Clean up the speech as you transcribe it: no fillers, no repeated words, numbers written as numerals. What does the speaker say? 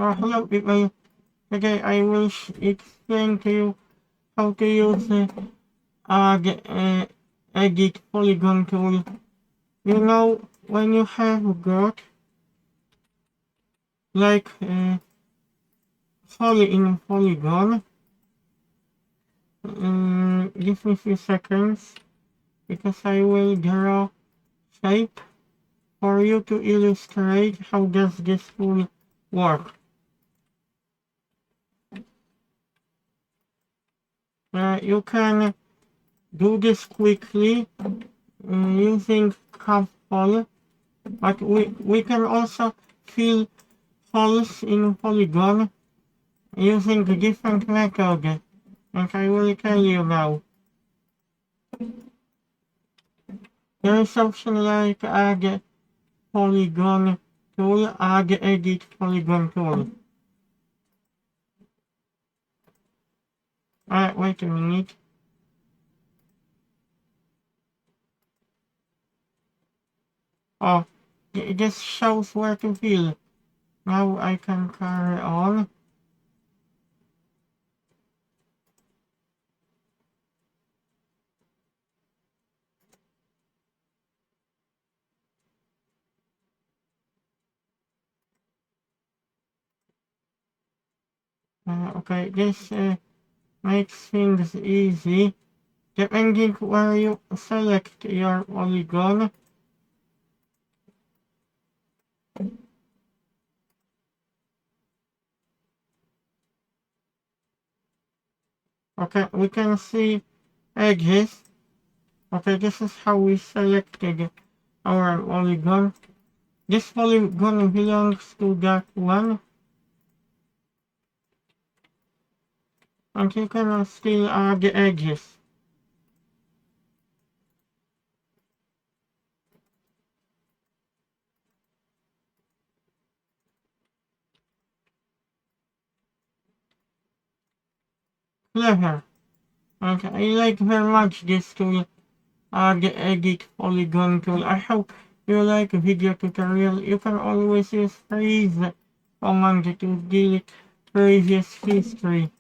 Hello people, today I will explain to you how to use the edit polygon tool. You know, when you have got like poly in polygon, give me a few seconds because I will draw shape for you to illustrate how does this tool work. You can do this quickly using couple, but we can also fill holes in Polygon using a different method, and I will tell you now. There is something like add polygon tool, add edit polygon tool. Wait a minute. Oh, this shows where to fill. Now I can carry on. Okay, this makes things easy. Depending where you select your polygon, okay, we can see edges. Okay, this is how we selected our polygon. This polygon belongs to that one. And you can still add the edges. Clever. And I like very much this tool, the edit polygon tool. I hope you like video tutorial. You can always use freeze command to delete previous history.